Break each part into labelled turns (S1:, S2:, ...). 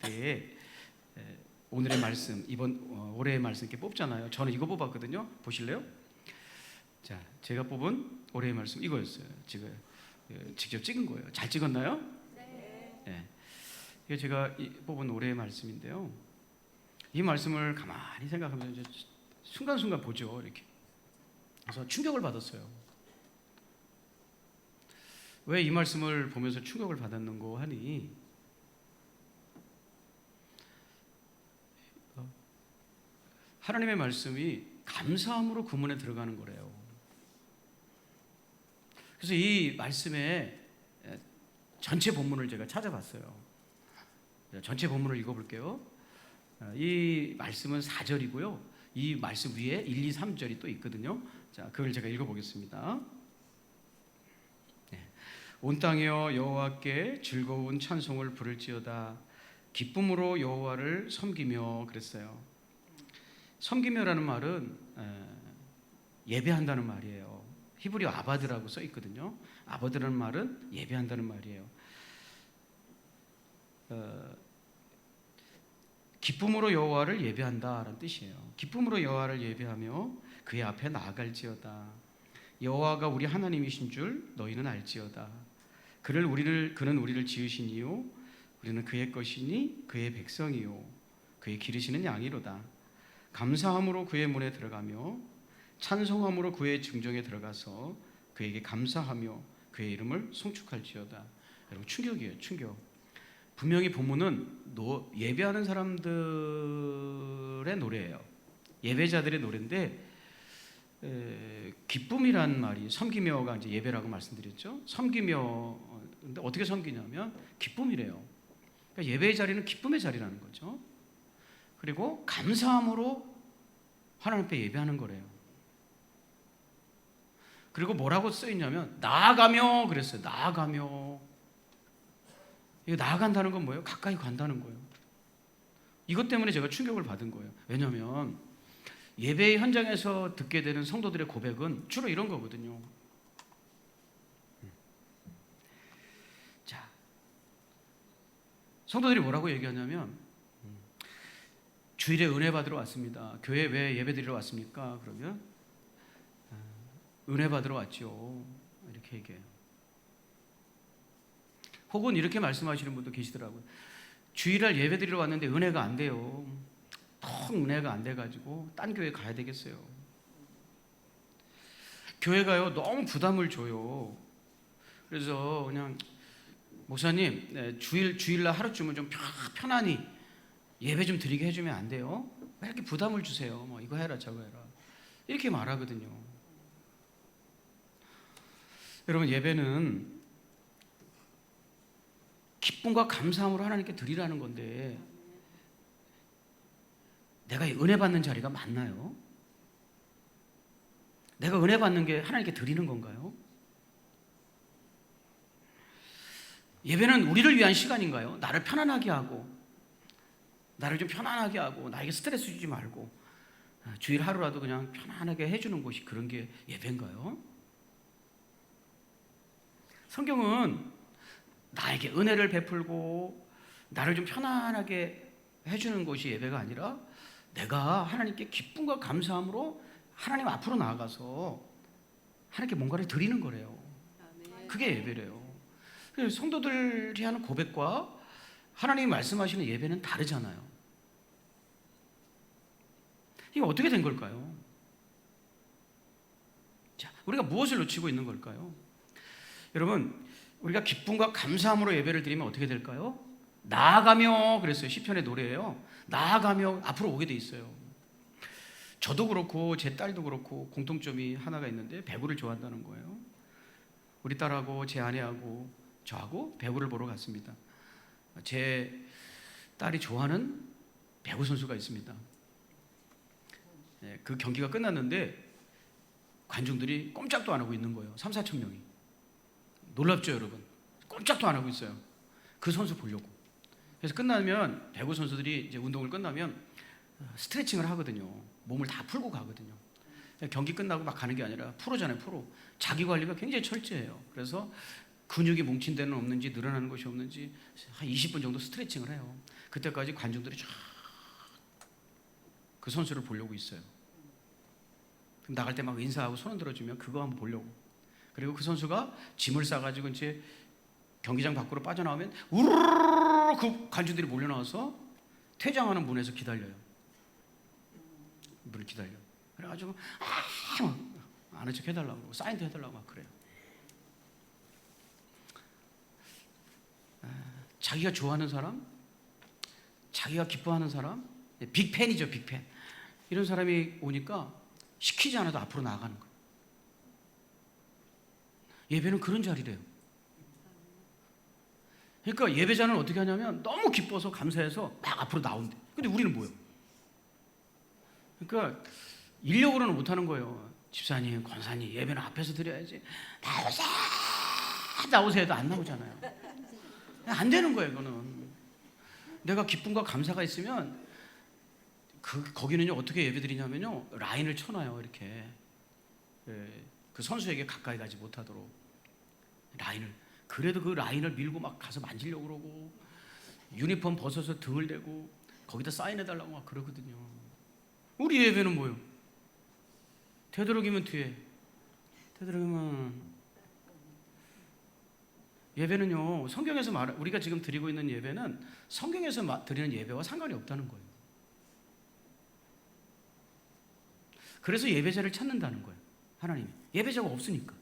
S1: 때에 오늘의 말씀, 이번 올해의 말씀 이렇게 뽑잖아요. 저는 이거 뽑았거든요. 보실래요? 자, 제가 뽑은 올해의 말씀 이거였어요. 제가 직접 찍은 거예요. 잘 찍었나요? 네. 이게 제가 뽑은 올해의 말씀인데요. 이 말씀을 가만히 생각하면서 이제 순간순간 보죠. 이렇게. 그래서 충격을 받았어요. 왜 이 말씀을 보면서 충격을 받았는고 하니, 하나님의 말씀이 감사함으로 구문에 들어가는 거래요. 그래서 이 말씀의 전체 본문을 제가 찾아봤어요. 전체 본문을 읽어볼게요. 이 말씀은 4절이고요. 이 말씀 위에 1, 2, 3절이 또 있거든요. 자, 그걸 제가 읽어보겠습니다. 온 땅이여 여호와께 즐거운 찬송을 부를지어다. 기쁨으로 여호와를 섬기며 그랬어요. 섬기며라는 말은 예배한다는 말이에요. 히브리어 아바드라고 써 있거든요. 아바드라는 말은 예배한다는 말이에요. 기쁨으로 여호와를 예배한다라는 뜻이에요. 기쁨으로 여호와를 예배하며 그의 앞에 나아갈지어다. 여호와가 우리 하나님이신 줄 너희는 알지어다. 그는 우리를 지으신 이요 우리는 그의 것이니 그의 백성이요 그의 기르시는 양이로다. 감사함으로 그의 문에 들어가며 찬송함으로 그의 증정에 들어가서 그에게 감사하며 그의 이름을 송축할지어다. 여러분, 충격이에요. 충격. 분명히 본문은 예배하는 사람들의 노래예요. 예배자들의 노래인데, 기쁨이란 말이 섬기며가 이제 예배라고 말씀드렸죠. 섬기며, 근데 어떻게 섬기냐면 기쁨이래요. 그러니까 예배의 자리는 기쁨의 자리라는 거죠. 그리고 감사함으로 하나님 앞에 예배하는 거래요. 그리고 뭐라고 쓰여있냐면 나아가며 그랬어요. 나아가며. 이거 나아간다는 건 뭐예요? 가까이 간다는 거예요. 이것 때문에 제가 충격을 받은 거예요. 왜냐하면 예배의 현장에서 듣게 되는 성도들의 고백은 주로 이런 거거든요. 자, 성도들이 뭐라고 얘기하냐면 주일에 은혜 받으러 왔습니다. 교회 왜 예배 드리러 왔습니까? 그러면 은혜 받으러 왔죠. 이렇게 얘기해요. 혹은 이렇게 말씀하시는 분도 계시더라고요. 주일날 예배 드리러 왔는데 은혜가 안 돼요. 통 은혜가 안 돼가지고 딴 교회 가야 되겠어요. 교회가요 너무 부담을 줘요. 그래서 그냥 목사님 주일날 하루쯤은 좀 편안히 예배 좀 드리게 해주면 안 돼요? 왜 이렇게 부담을 주세요? 뭐 이거 해라 저거 해라 이렇게 말하거든요. 여러분, 예배는 기쁨과 감사함으로 하나님께 드리라는 건데 내가 은혜 받는 자리가 맞나요? 내가 은혜 받는 게 하나님께 드리는 건가요? 예배는 우리를 위한 시간인가요? 나를 편안하게 하고 나를 좀 편안하게 하고 나에게 스트레스 주지 말고 주일 하루라도 그냥 편안하게 해주는 곳이 그런 게 예배인가요? 성경은 나에게 은혜를 베풀고 나를 좀 편안하게 해주는 것이 예배가 아니라 내가 하나님께 기쁨과 감사함으로 하나님 앞으로 나아가서 하나님께 뭔가를 드리는 거래요. 그게 예배래요. 성도들이 하는 고백과 하나님이 말씀하시는 예배는 다르잖아요. 이게 어떻게 된 걸까요? 자, 우리가 무엇을 놓치고 있는 걸까요? 여러분, 우리가 기쁨과 감사함으로 예배를 드리면 어떻게 될까요? 나아가며 그랬어요. 시편의 노래예요. 나아가며 앞으로 오게 돼 있어요. 저도 그렇고 제 딸도 그렇고 공통점이 하나가 있는데 배구를 좋아한다는 거예요. 우리 딸하고 제 아내하고 저하고 배구를 보러 갔습니다. 제 딸이 좋아하는 배구 선수가 있습니다. 그 경기가 끝났는데 관중들이 꼼짝도 안 하고 있는 거예요. 3, 4천 명이. 놀랍죠, 여러분? 꼼짝도 안 하고 있어요. 그 선수 보려고. 그래서 끝나면 배구 선수들이 이제 운동을 끝나면 스트레칭을 하거든요. 몸을 다 풀고 가거든요. 경기 끝나고 막 가는 게 아니라 프로잖아요, 프로. 자기 관리가 굉장히 철저해요. 그래서 근육이 뭉친 데는 없는지 늘어나는 것이 없는지 한 20분 정도 스트레칭을 해요. 그때까지 관중들이 쫙 그 선수를 보려고 있어요. 그럼 나갈 때 막 인사하고 손 흔들어주면 그거 한번 보려고. 그리고 그 선수가 짐을 싸가지고 이제 경기장 밖으로 빠져나오면 우르르르 그 관중들이 몰려 나와서 퇴장하는 문에서 기다려요. 문을 기다려. 그래가지고 아는 척 해달라고, 사인도 해달라고 막 그래요. 자기가 좋아하는 사람, 자기가 기뻐하는 사람, 빅팬이죠, 빅팬. 이런 사람이 오니까 시키지 않아도 앞으로 나아가는 거예요. 예배는 그런 자리래요. 그러니까 예배자는 어떻게 하냐면 너무 기뻐서 감사해서 막 앞으로 나온대. 근데 우리는 뭐예요? 그러니까 인력으로는 못하는 거예요. 집사님, 권사님, 예배는 앞에서 드려야지. 나오세요 해도 안 나오잖아요. 안 되는 거예요, 이거는. 내가 기쁨과 감사가 있으면 거기는요 어떻게 예배 드리냐면요 라인을 쳐놔요. 이렇게 그 선수에게 가까이 가지 못하도록 라인을. 그래도 그 라인을 밀고 막 가서 만지려고 그러고 유니폼 벗어서 등을 대고 거기다 사인해달라고 막 그러거든요. 우리 예배는 뭐예요? 되도록이면 뒤에, 되도록이면. 예배는요 성경에서 우리가 지금 드리고 있는 예배는 성경에서 드리는 예배와 상관이 없다는 거예요. 그래서 예배자를 찾는다는 거예요. 하나님이 예배자가 없으니까.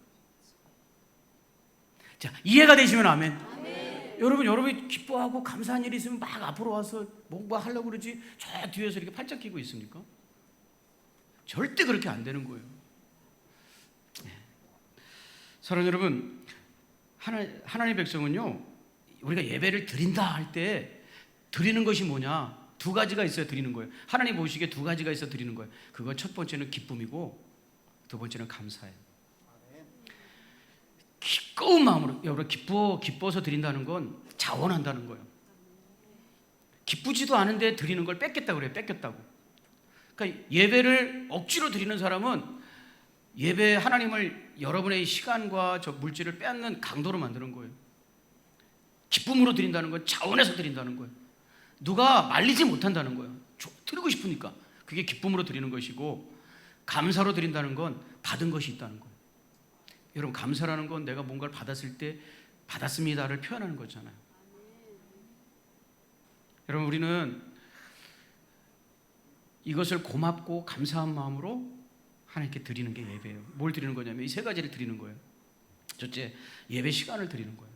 S1: 자, 이해가 되시면 아멘. 아멘. 여러분이 기뻐하고 감사한 일이 있으면 막 앞으로 와서 뭔가 하려고 그러지 저 뒤에서 이렇게 팔짱 끼고 있습니까? 절대 그렇게 안 되는 거예요. 사랑하는 여러분, 하나님의 백성은요 우리가 예배를 드린다 할 때 드리는 것이 뭐냐? 두 가지가 있어야 드리는 거예요. 하나님 보시기에 두 가지가 있어 드리는 거예요. 그건 첫 번째는 기쁨이고 두 번째는 감사예요. 기꺼운 마음으로. 여러분, 기뻐서 드린다는 건 자원한다는 거예요. 기쁘지도 않은데 드리는 걸 뺏겠다고 그래요. 뺏겼다고. 그러니까 예배를 억지로 드리는 사람은 예배 하나님을 여러분의 시간과 저 물질을 빼앗는 강도로 만드는 거예요. 기쁨으로 드린다는 건 자원해서 드린다는 거예요. 누가 말리지 못한다는 거예요. 드리고 싶으니까. 그게 기쁨으로 드리는 것이고, 감사로 드린다는 건 받은 것이 있다는 거예요. 여러분, 감사라는 건 내가 뭔가를 받았을 때 받았습니다를 표현하는 거잖아요. 여러분, 우리는 이것을 고맙고 감사한 마음으로 하나님께 드리는 게 예배예요. 뭘 드리는 거냐면 이 세 가지를 드리는 거예요. 첫째, 예배 시간을 드리는 거예요.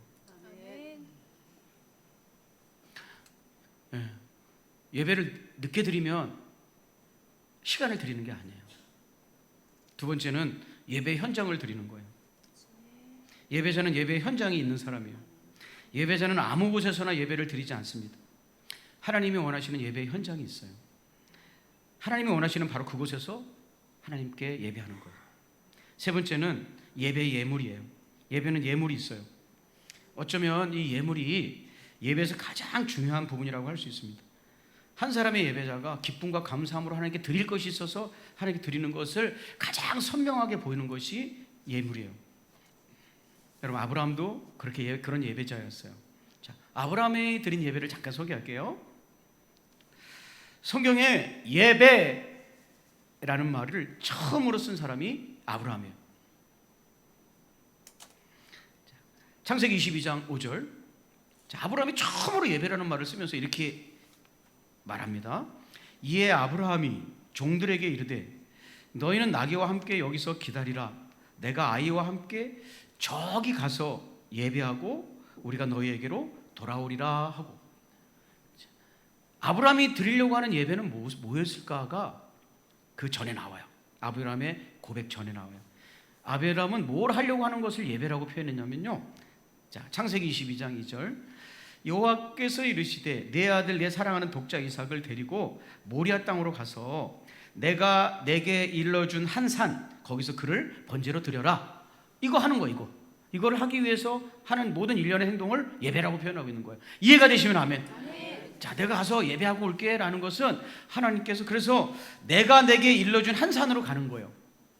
S1: 예배를 늦게 드리면 시간을 드리는 게 아니에요. 두 번째는 예배 현장을 드리는 거예요. 예배자는 예배 현장이 있는 사람이에요. 예배자는 아무 곳에서나 예배를 드리지 않습니다. 하나님이 원하시는 예배 현장이 있어요. 하나님이 원하시는 바로 그곳에서 하나님께 예배하는 거예요. 세 번째는 예배의 예물이에요. 예배는 예물이 있어요. 어쩌면 이 예물이 예배에서 가장 중요한 부분이라고 할 수 있습니다. 한 사람의 예배자가 기쁨과 감사함으로 하나님께 드릴 것이 있어서 하나님께 드리는 것을 가장 선명하게 보이는 것이 예물이에요. 여러분, 아브라함도 그런 예배자였어요. 자, 아브라함이 드린 예배를 잠깐 소개할게요. 성경에 예배라는 말을 처음으로 쓴 사람이 아브라함이에요. 창세기 22장 5절. 자, 아브라함이 처음으로 예배라는 말을 쓰면서 이렇게 말합니다. 이에 아브라함이 종들에게 이르되 너희는 나귀와 함께 여기서 기다리라. 내가 아이와 함께 저기 가서 예배하고 우리가 너희에게로 돌아오리라 하고. 아브라함이 드리려고 하는 예배는 뭐였을까가 그 전에 나와요. 아브라함의 고백 전에 나와요. 아브라함은 뭘 하려고 하는 것을 예배라고 표현했냐면요. 자, 창세기 22장 2절. 여호와께서 이르시되 내 아들 내 사랑하는 독자 이삭을 데리고 모리아 땅으로 가서 내가 내게 일러준 한 산 거기서 그를 번제로 드려라. 이거 하는 거예요. 이거를 하기 위해서 하는 모든 일련의 행동을 예배라고 표현하고 있는 거예요. 이해가 되시면 아멘. 자, 내가 가서 예배하고 올게 라는 것은 하나님께서 그래서 내가 내게 일러준 한 산으로 가는 거예요.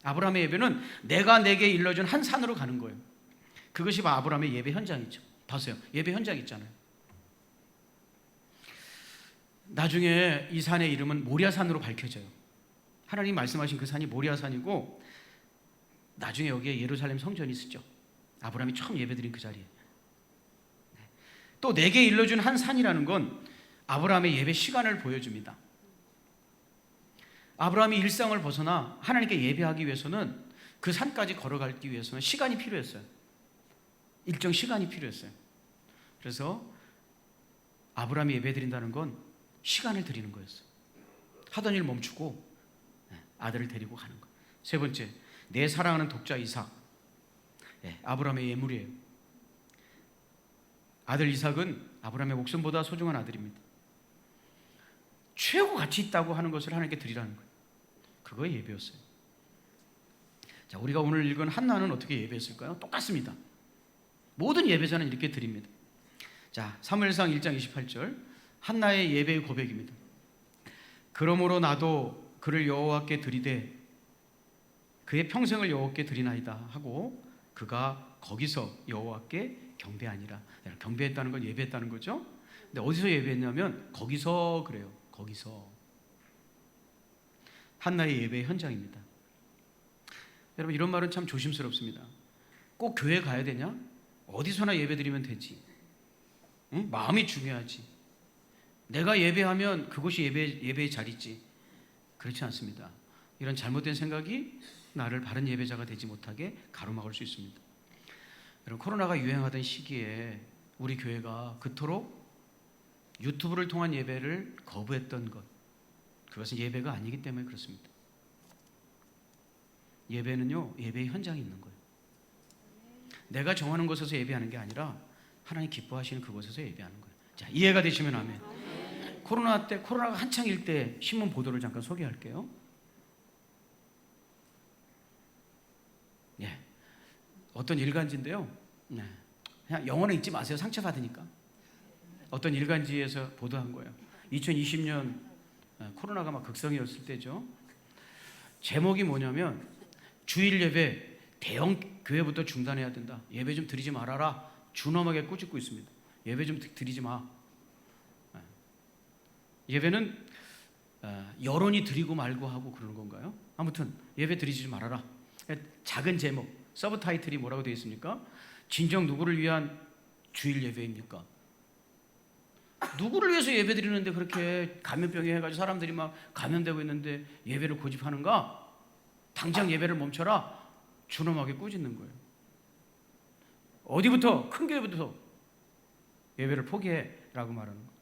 S1: 아브라함의 예배는 내가 내게 일러준 한 산으로 가는 거예요. 그것이 아브라함의 예배 현장이죠. 봤어요? 예배 현장 있잖아요. 나중에 이 산의 이름은 모리아산으로 밝혀져요. 하나님 말씀하신 그 산이 모리아산이고 나중에 여기에 예루살렘 성전이 있었죠. 아브라함이 처음 예배드린 그 자리에. 또 내게 일러준 한 산이라는 건 아브라함의 예배 시간을 보여줍니다. 아브라함이 일상을 벗어나 하나님께 예배하기 위해서는 그 산까지 걸어가기 위해서는 시간이 필요했어요. 일정 시간이 필요했어요. 그래서 아브라함이 예배드린다는 건 시간을 드리는 거였어요. 하던 일 멈추고 아들을 데리고 가는 거. 세 번째, 내 사랑하는 독자 이삭. 아브라함의 예물이에요. 아들 이삭은 아브라함의 목숨보다 소중한 아들입니다. 최고 가치 있다고 하는 것을 하나님께 드리라는 거예요. 그거의 예배였어요. 자, 우리가 오늘 읽은 한나는 어떻게 예배했을까요? 똑같습니다. 모든 예배자는 이렇게 드립니다. 자, 사무엘상 1장 28절 한나의 예배의 고백입니다. 그러므로 나도 그를 여호와께 드리되 그의 평생을 여호와께 드리나이다 하고 그가 거기서 여호와께 경배하니라. 경배했다는 건 예배했다는 거죠. 근데 어디서 예배했냐면 거기서 그래요. 거기서. 한나의 예배의 현장입니다. 여러분, 이런 말은 참 조심스럽습니다. 꼭 교회 가야 되냐? 어디서나 예배드리면 되지. 응? 마음이 중요하지. 내가 예배하면 그것이 예배의 자리지. 그렇지 않습니다. 이런 잘못된 생각이 나를 바른 예배자가 되지 못하게 가로막을 수 있습니다. 여러분, 코로나가 유행하던 시기에 우리 교회가 그토록 유튜브를 통한 예배를 거부했던 것, 그것은 예배가 아니기 때문에 그렇습니다. 예배는요, 예배의 현장에 있는 거예요. 내가 정하는 곳에서 예배하는 게 아니라 하나님 기뻐하시는 그곳에서 예배하는 거예요. 자, 이해가 되시면 아멘. 코로나가 한창일 때 신문 보도를 잠깐 소개할게요. 어떤 일간지인데요. 그냥 영어는 읽지 마세요. 상처받으니까. 어떤 일간지에서 보도한 거예요. 2020년 코로나가 막 극성이었을 때죠. 제목이 뭐냐면 주일 예배 대형 교회부터 중단해야 된다. 예배 좀 드리지 말아라. 준엄하게 꾸짖고 있습니다. 예배 좀 드리지 마. 예배는 여론이 드리고 말고 하고 그러는 건가요? 아무튼 예배 드리지 말아라. 작은 제목, 서브 타이틀이 뭐라고 되어 있습니까? 진정 누구를 위한 주일 예배입니까? 누구를 위해서 예배 드리는데 그렇게 감염병이 해가지고 사람들이 막 감염되고 있는데 예배를 고집하는가? 당장 예배를 멈춰라. 준엄하게 꾸짖는 거예요. 어디부터? 큰 교회부터 예배를 포기해 라고 말하는 거예요.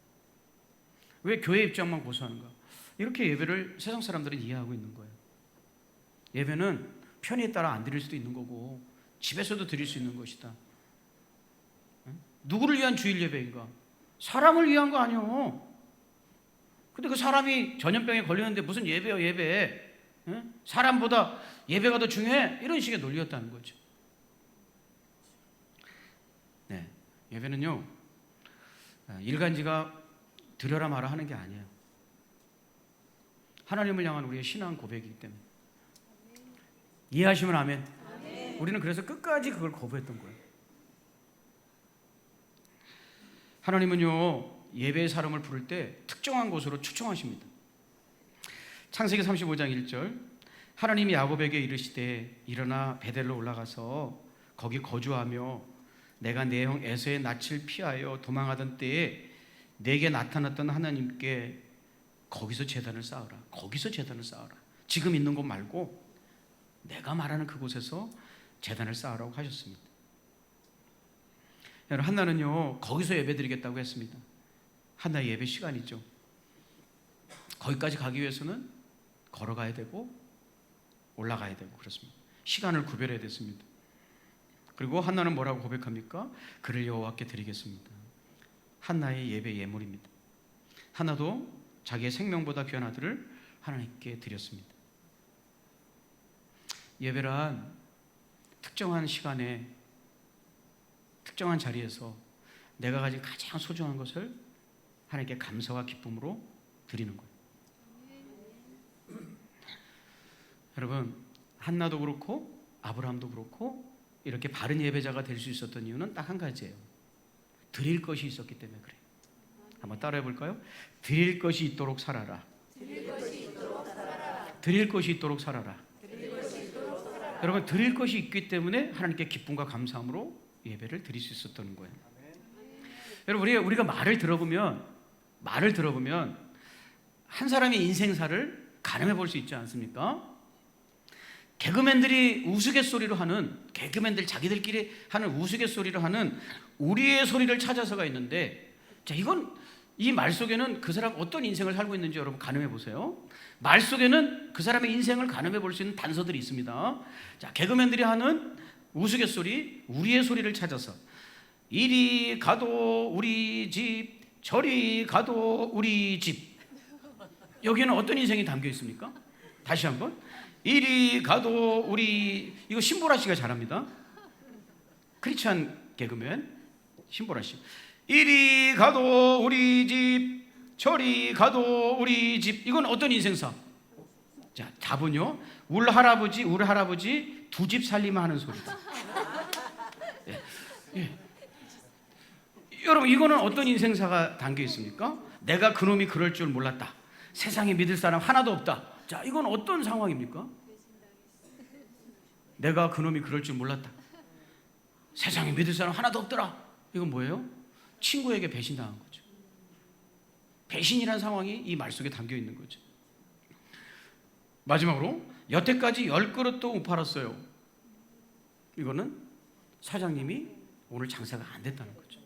S1: 왜 교회 입장만 고수하는가? 이렇게 예배를 세상 사람들은 이해하고 있는 거예요. 예배는 편의에 따라 안 드릴 수도 있는 거고 집에서도 드릴 수 있는 것이다. 누구를 위한 주일 예배인가? 사람을 위한 거 아니요. 근데 그 사람이 전염병에 걸렸는데 무슨 예배요, 예배? 사람보다 예배가 더 중요해? 이런 식의 논리였다는 거죠. 네, 예배는요, 일간지가 드려라 마라 하는 게 아니에요. 하나님을 향한 우리의 신앙 고백이기 때문에. 이해하시면 아멘. 우리는 그래서 끝까지 그걸 거부했던 거예요. 하나님은요, 예배의 사람을 부를 때 특정한 곳으로 초청하십니다. 창세기 35장 1절 하나님이 야곱에게 이르시되 일어나 베델로 올라가서 거기 거주하며 내가 내 형 에서의 낯을 피하여 도망하던 때에 내게 나타났던 하나님께 거기서 제단을 쌓으라. 거기서 제단을 쌓으라. 지금 있는 곳 말고 내가 말하는 그곳에서 제단을 쌓으라고 하셨습니다. 여러분, 한나는요 거기서 예배드리겠다고 했습니다. 한나의 예배 시간이죠. 거기까지 가기 위해서는 걸어가야 되고 올라가야 되고 그렇습니다. 시간을 구별해야 됐습니다. 그리고 한나는 뭐라고 고백합니까? 그를 여호와께 드리겠습니다. 한나의 예배 예물입니다. 한나도 자기의 생명보다 귀한 아들을 하나님께 드렸습니다. 예배란 특정한 시간에 특정한 자리에서 내가 가진 가장 소중한 것을 하나님께 감사와 기쁨으로 드리는 거예요. 여러분, 한나도 그렇고 아브라함도 그렇고 이렇게 바른 예배자가 될 수 있었던 이유는 딱 한 가지예요. 드릴 것이 있었기 때문에 그래요. 한번 따라해 볼까요? 드릴 것이 있도록 살아라. 드릴 것이 있도록 살아라. 드릴 것이 있도록 살아라. 여러분, 드릴 것이 있기 때문에 하나님께 기쁨과 감사함으로 예배를 드릴 수 있었던 거예요. 여러분, 우리가 말을 들어보면 한 사람의 인생사를 가늠해 볼 수 있지 않습니까? 개그맨들이 우스갯소리로 하는, 개그맨들 자기들끼리 하는 우스갯소리로 하는 우리의 소리를 찾아서가 있는데, 자, 이 말 속에는 그 사람 어떤 인생을 살고 있는지 여러분 가늠해 보세요. 말 속에는 그 사람의 인생을 가늠해 볼 수 있는 단서들이 있습니다. 자, 개그맨들이 하는 우스갯소리, 우리의 소리를 찾아서 이리 가도 우리 집, 저리 가도 우리 집. 여기에는 어떤 인생이 담겨 있습니까? 다시 한번. 이리 가도 우리, 이거 신보라 씨가 잘합니다. 크리스찬 개그맨 신보라 씨. 이리 가도 우리 집, 저리 가도 우리 집. 이건 어떤 인생사? 자, 답은요, 우리 할아버지 두 집 살림을 하는 소리다. 예. 예. 여러분, 이거는 어떤 인생사가 담겨 있습니까? 내가 그놈이 그럴 줄 몰랐다. 세상에 믿을 사람 하나도 없다. 자, 이건 어떤 상황입니까? 내가 그놈이 그럴 줄 몰랐다. 세상에 믿을 사람 하나도 없더라. 이건 뭐예요? 친구에게 배신당한 거죠. 배신이라는 상황이 이 말 속에 담겨 있는 거죠. 마지막으로, 여태까지 10그릇도 못 팔았어요. 이거는 사장님이 오늘 장사가 안 됐다는 거죠.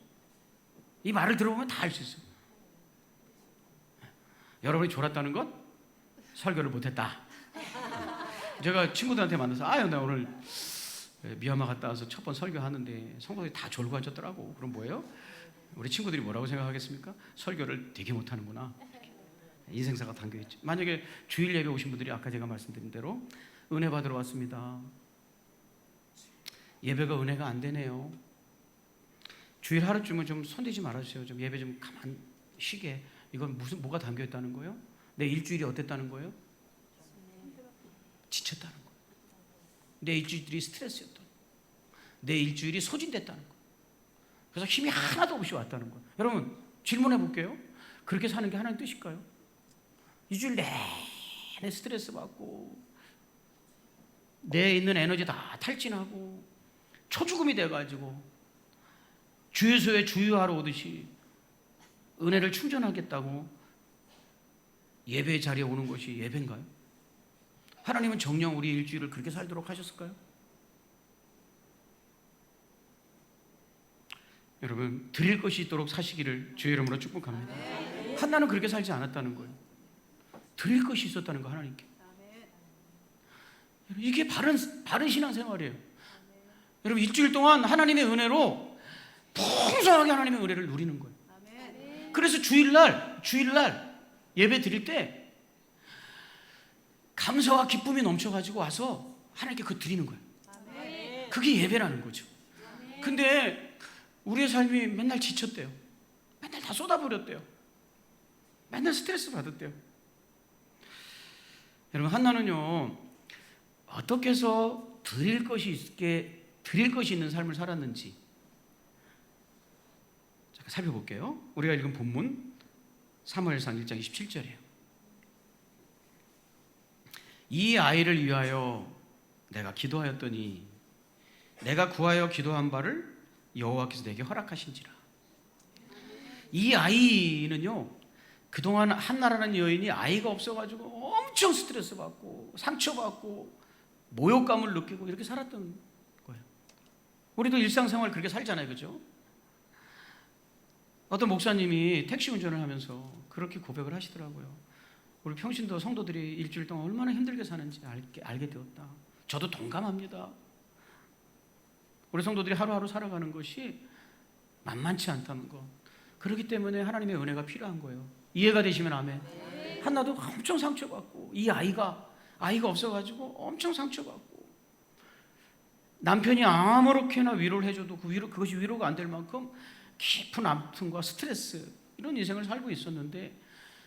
S1: 이 말을 들어보면 다 알 수 있어요. 여러분이 졸았다는 건 설교를 못했다. 제가 친구들한테 만나서, 나 오늘 미얀마 갔다 와서 첫 번 설교하는데 성도들이 다 졸고 앉았더라고. 그럼 뭐예요? 우리 친구들이 뭐라고 생각하겠습니까? 설교를 되게 못하는구나. 인생사가 담겨있죠. 만약에 주일 예배 오신 분들이 아까 제가 말씀드린 대로 은혜 받으러 왔습니다. 예배가 은혜가 안 되네요. 주일 하루쯤은 좀 손대지 말아주세요. 좀 예배 좀 가만 쉬게. 이건 뭐가 담겨있다는 거예요? 내 일주일이 어땠다는 거예요? 지쳤다는 거예요. 내 일주일이 스트레스였다는 거예요. 내 일주일이 소진됐다는 거예요. 그래서 힘이 하나도 없이 왔다는 거예요. 여러분, 질문해 볼게요. 그렇게 사는 게 하나님 뜻일까요? 일주일 내내 스트레스 받고 내 있는 에너지 다 탈진하고 초죽음이 돼가지고 주유소에 주유하러 오듯이 은혜를 충전하겠다고 예배 자리에 오는 것이 예배인가요? 하나님은 정녕 우리 일주일을 그렇게 살도록 하셨을까요? 여러분, 드릴 것이 있도록 사시기를 주의 이름으로 축복합니다. 한나는 그렇게 살지 않았다는 거예요. 드릴 것이 있었다는 거, 하나님께. 이게 바른 신앙생활이에요. 여러분, 일주일 동안 하나님의 은혜로 풍성하게 하나님의 은혜를 누리는 거예요. 그래서 주일날 예배 드릴 때 감사와 기쁨이 넘쳐가지고 와서 하나님께 그거 드리는 거예요. 그게 예배라는 거죠. 근데 우리의 삶이 맨날 지쳤대요. 맨날 다 쏟아버렸대요. 맨날 스트레스 받았대요. 여러분, 한나는요, 어떻게 해서 드릴 것이 있는 삶을 살았는지 잠깐 살펴볼게요. 우리가 읽은 본문 사무엘상 1장 27절이에요. 이 아이를 위하여 내가 기도하였더니 내가 구하여 기도한 바를 여호와께서 내게 허락하신지라. 이 아이는요, 그동안 한나라는 여인이 아이가 없어가지고 엄청 스트레스 받고 상처받고 모욕감을 느끼고 이렇게 살았던 거예요. 우리도 일상생활 그렇게 살잖아요, 그죠? 어떤 목사님이 택시 운전을 하면서 그렇게 고백을 하시더라고요. 우리 평신도 성도들이 일주일 동안 얼마나 힘들게 사는지 알게 되었다. 저도 동감합니다. 우리 성도들이 하루하루 살아가는 것이 만만치 않다는 것. 그렇기 때문에 하나님의 은혜가 필요한 거예요. 이해가 되시면 아멘. 한나도 엄청 상처받고, 이 아이가 없어가지고 엄청 상처받고, 남편이 아무렇게나 위로를 해줘도 그것이 위로가 안 될 만큼 깊은 아픔과 스트레스, 이런 인생을 살고 있었는데,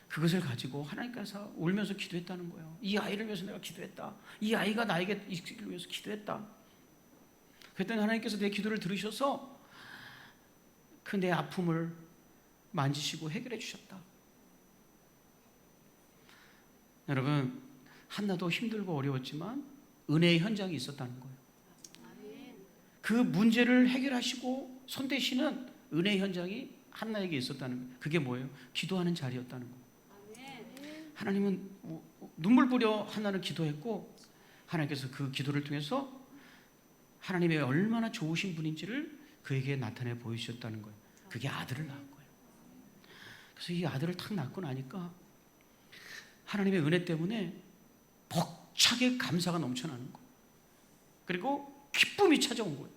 S1: 그것을 가지고 하나님께서 울면서 기도했다는 거예요. 이 아이를 위해서 내가 기도했다. 이 아이가 나에게 있기를 위해서 기도했다. 그랬더니 하나님께서 내 기도를 들으셔서 그 내 아픔을 만지시고 해결해 주셨다. 여러분, 한나도 힘들고 어려웠지만 은혜의 현장이 있었다는 거예요. 그 문제를 해결하시고 손대시는 은혜의 현장이 한나에게 있었다는 거예요. 그게 뭐예요? 기도하는 자리였다는 거예요. 하나님은 눈물 뿌려 한나는 기도했고, 하나님께서 그 기도를 통해서 하나님의 얼마나 좋으신 분인지를 그에게 나타내 보이셨다는 거예요. 그게 아들을 낳은 거예요. 그래서 이 아들을 탁 낳고 나니까 하나님의 은혜 때문에 벅차게 감사가 넘쳐나는 거예요. 그리고 기쁨이 찾아온 거예요.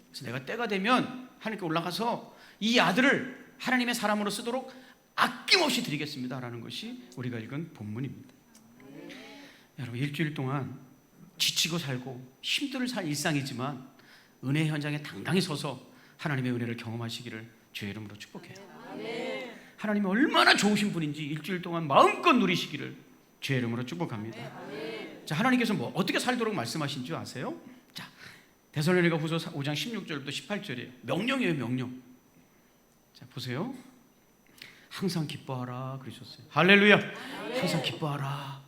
S1: 그래서 내가 때가 되면 하나님께 올라가서 이 아들을 하나님의 사람으로 쓰도록 아낌없이 드리겠습니다 라는 것이 우리가 읽은 본문입니다. 여러분, 일주일 동안 지치고 살고 힘들을 살 일상이지만 은혜 현장에 당당히 서서 하나님의 은혜를 경험하시기를 주의 이름으로 축복해요. 하나님이 얼마나 좋으신 분인지 일주일 동안 마음껏 누리시기를 주의 이름으로 축복합니다. 자, 하나님께서 뭐 어떻게 살도록 말씀하신 줄 아세요? 자, 데살로니가 후서 5장 16절부터 18절이에요. 명령이에요, 명령. 자, 보세요. 항상 기뻐하라 그러셨어요. 할렐루야. 항상 기뻐하라.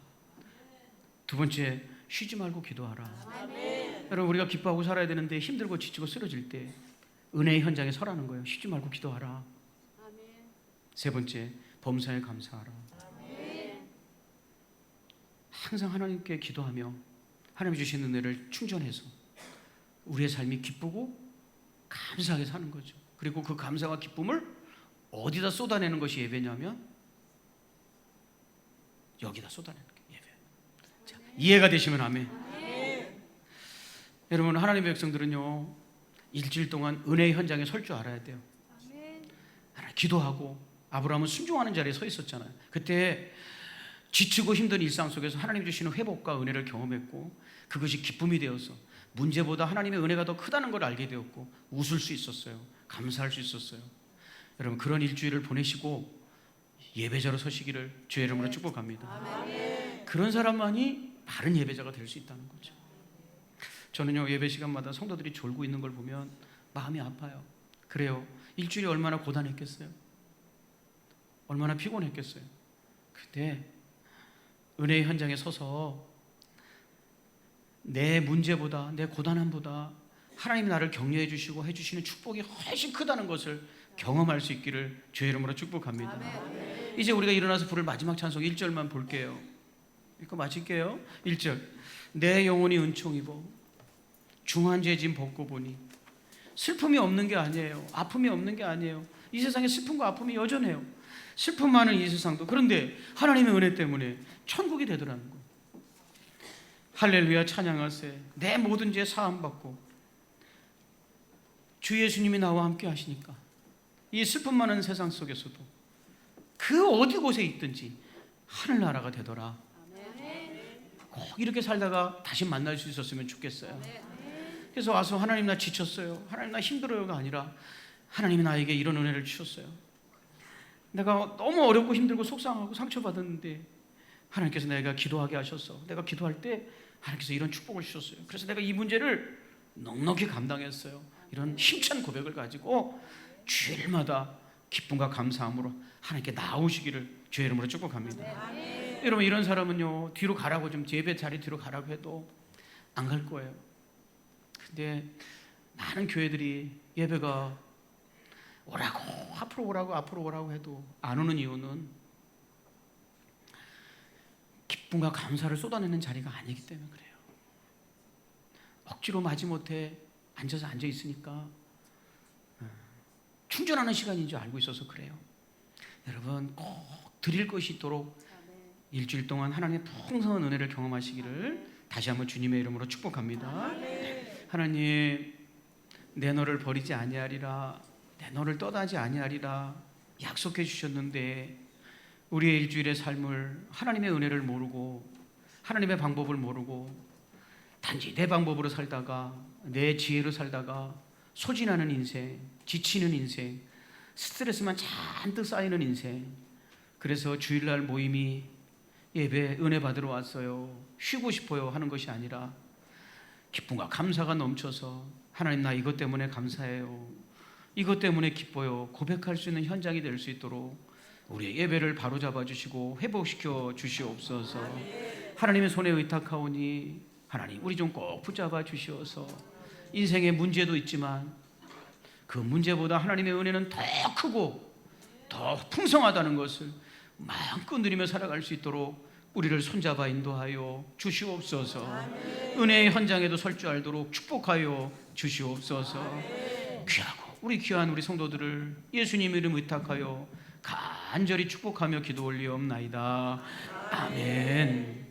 S1: 두 번째, 쉬지 말고 기도하라. 여러분, 우리가 기뻐하고 살아야 되는데 힘들고 지치고 쓰러질 때 은혜의 현장에 서라는 거예요. 쉬지 말고 기도하라. 세 번째, 범사에 감사하라. 항상 하나님께 기도하며 하나님이 주신 은혜를 충전해서 우리의 삶이 기쁘고 감사하게 사는 거죠. 그리고 그 감사와 기쁨을 어디다 쏟아내는 것이 예배냐면 여기다 쏟아내는 게 예배. 자, 이해가 되시면 아멘. 여러분, 하나님의 백성들은요, 일주일 동안 은혜의 현장에 설 줄 알아야 돼요. 기도하고 아브라함은 순종하는 자리에 서 있었잖아요. 그때 지치고 힘든 일상 속에서 하나님이 주시는 회복과 은혜를 경험했고, 그것이 기쁨이 되어서 문제보다 하나님의 은혜가 더 크다는 걸 알게 되었고, 웃을 수 있었어요. 감사할 수 있었어요. 여러분, 그런 일주일을 보내시고 예배자로 서시기를 주의 이름으로 축복합니다. 그런 사람만이 바른 예배자가 될 수 있다는 거죠. 저는요, 예배 시간마다 성도들이 졸고 있는 걸 보면 마음이 아파요. 그래요. 일주일이 얼마나 고단했겠어요. 얼마나 피곤했겠어요. 근데 은혜의 현장에 서서 내 문제보다, 내 고단함보다 하나님이 나를 격려해 주시고 해주시는 축복이 훨씬 크다는 것을 경험할 수 있기를 주의 이름으로 축복합니다. 이제 우리가 일어나서 부를 마지막 찬송 1절만 볼게요. 이거 마칠게요. 1절. 내 영혼이 은총 입어 중한 죄 짐 벗고 보니. 슬픔이 없는 게 아니에요. 아픔이 없는 게 아니에요. 이 세상에 슬픔과 아픔이 여전해요. 슬픔 많은 이 세상도. 그런데 하나님의 은혜 때문에 천국이 되더라는 거예요. 할렐루야, 찬양하세. 내 모든 죄 사함 받고 주 예수님이 나와 함께 하시니까 이 슬픔 많은 세상 속에서도 그 어디 곳에 있든지 하늘나라가 되더라. 꼭 이렇게 살다가 다시 만날 수 있었으면 좋겠어요. 그래서 와서 하나님 나 지쳤어요, 하나님 나 힘들어요가 아니라 하나님이 나에게 이런 은혜를 주셨어요. 내가 너무 어렵고 힘들고 속상하고 상처받았는데 하나님께서 내가 기도하게 하셨어. 내가 기도할 때 하나님께서 이런 축복을 주셨어요. 그래서 내가 이 문제를 넉넉히 감당했어요. 이런 힘찬 고백을 가지고 주일마다 기쁨과 감사함으로 하나님께 나오시기를 주의 이름으로 축복합니다. 여러분, 이런 사람은요, 뒤로 가라고, 좀 예배 자리 뒤로 가라고 해도 안 갈 거예요. 근데 많은 교회들이 예배가 오라고, 앞으로 오라고 해도 안 오는 이유는 기쁨과 감사를 쏟아내는 자리가 아니기 때문에 그래요. 억지로 마지못해 앉아 있으니까 충전하는 시간인 줄 알고 있어서 그래요. 여러분, 꼭 드릴 것이 있도록 일주일 동안 하나님의 풍성한 은혜를 경험하시기를 다시 한번 주님의 이름으로 축복합니다. 하나님, 내 너를 버리지 아니하리라, 내 너를 떠나지 아니하리라 약속해 주셨는데 우리의 일주일의 삶을 하나님의 은혜를 모르고 하나님의 방법을 모르고 단지 내 방법으로 살다가 내 지혜로 살다가 소진하는 인생, 지치는 인생, 스트레스만 잔뜩 쌓이는 인생. 그래서 주일날 모임이 예배 은혜 받으러 왔어요, 쉬고 싶어요 하는 것이 아니라 기쁨과 감사가 넘쳐서 하나님 나 이것 때문에 감사해요, 이것 때문에 기뻐요 고백할 수 있는 현장이 될 수 있도록 우리의 예배를 바로잡아 주시고 회복시켜 주시옵소서. 하나님의 손에 의탁하오니 하나님 우리 좀 꼭 붙잡아 주시어서 인생의 문제도 있지만 그 문제보다 하나님의 은혜는 더 크고 더 풍성하다는 것을 마음껏 누리며 살아갈 수 있도록 우리를 손잡아 인도하여 주시옵소서. 은혜의 현장에도 설 줄 알도록 축복하여 주시옵소서. 귀하고 우리 귀한 우리 성도들을 예수님 이름 의탁하여 간절히 축복하며 기도 올리옵나이다. 아멘.